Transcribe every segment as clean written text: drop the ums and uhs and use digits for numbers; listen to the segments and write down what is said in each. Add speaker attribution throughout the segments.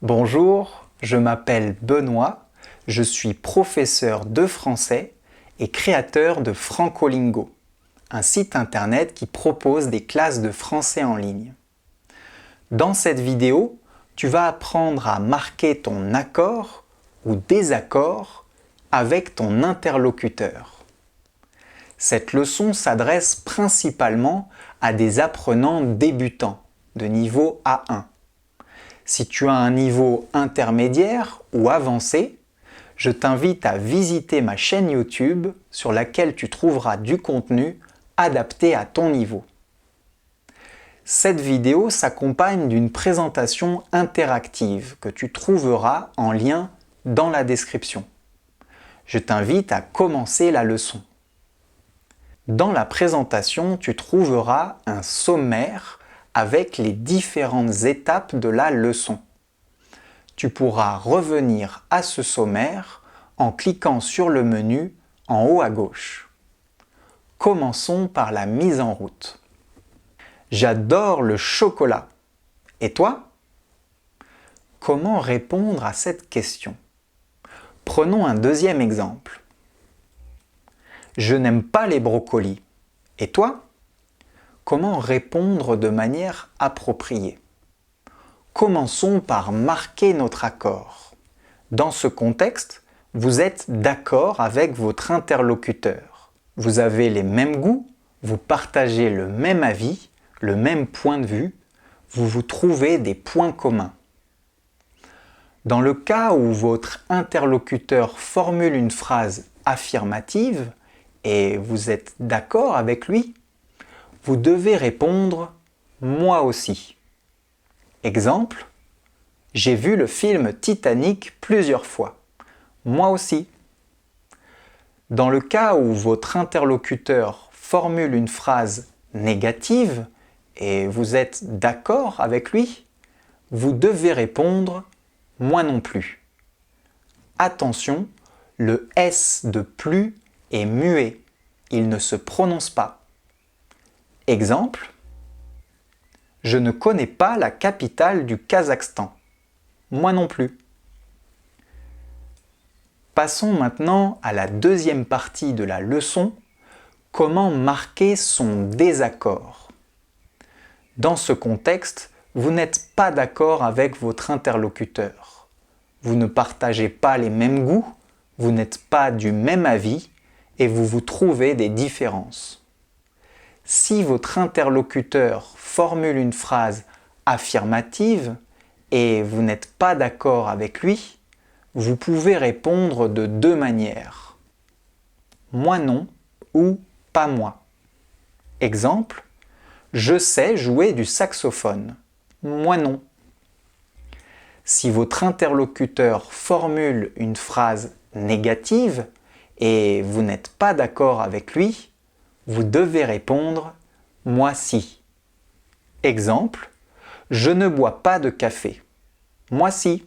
Speaker 1: Bonjour, je m'appelle Benoît, je suis professeur de français et créateur de Francolingo, un site internet qui propose des classes de français en ligne. Dans cette vidéo, tu vas apprendre à marquer ton accord ou désaccord avec ton interlocuteur. Cette leçon s'adresse principalement à des apprenants débutants de niveau A1. Si tu as un niveau intermédiaire ou avancé, je t'invite à visiter ma chaîne YouTube sur laquelle tu trouveras du contenu adapté à ton niveau. Cette vidéo s'accompagne d'une présentation interactive que tu trouveras en lien dans la description. Je t'invite à commencer la leçon. Dans la présentation, tu trouveras un sommaire avec les différentes étapes de la leçon. Tu pourras revenir à ce sommaire en cliquant sur le menu en haut à gauche. Commençons par la mise en route. J'adore le chocolat. Et toi? Comment répondre à cette question? Prenons un deuxième exemple. Je n'aime pas les brocolis. Et toi? Comment répondre de manière appropriée? Commençons par marquer notre accord. Dans ce contexte, vous êtes d'accord avec votre interlocuteur. Vous avez les mêmes goûts, vous partagez le même avis, le même point de vue, vous vous trouvez des points communs. Dans le cas où votre interlocuteur formule une phrase affirmative et vous êtes d'accord avec lui, vous devez répondre « moi aussi ». Exemple, j'ai vu le film Titanic plusieurs fois. Moi aussi. Dans le cas où votre interlocuteur formule une phrase négative et vous êtes d'accord avec lui, vous devez répondre « moi non plus ». Attention, le S de plus est muet, il ne se prononce pas. Exemple, je ne connais pas la capitale du Kazakhstan. Moi non plus. Passons maintenant à la deuxième partie de la leçon, comment marquer son désaccord. Dans ce contexte, vous n'êtes pas d'accord avec votre interlocuteur. Vous ne partagez pas les mêmes goûts, vous n'êtes pas du même avis et vous vous trouvez des différences. Si votre interlocuteur formule une phrase affirmative et vous n'êtes pas d'accord avec lui, vous pouvez répondre de deux manières. Moi non ou pas moi. Exemple, je sais jouer du saxophone. Moi non. Si votre interlocuteur formule une phrase négative et vous n'êtes pas d'accord avec lui, vous devez répondre « moi si ». Exemple, je ne bois pas de café. Moi si.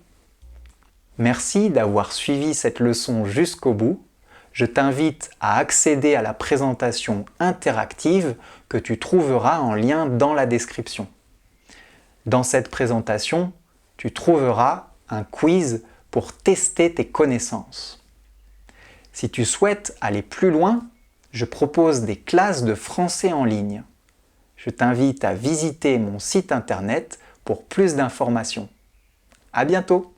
Speaker 1: Merci d'avoir suivi cette leçon jusqu'au bout. Je t'invite à accéder à la présentation interactive que tu trouveras en lien dans la description. Dans cette présentation, tu trouveras un quiz pour tester tes connaissances. Si tu souhaites aller plus loin, je propose des classes de français en ligne. Je t'invite à visiter mon site internet pour plus d'informations. À bientôt!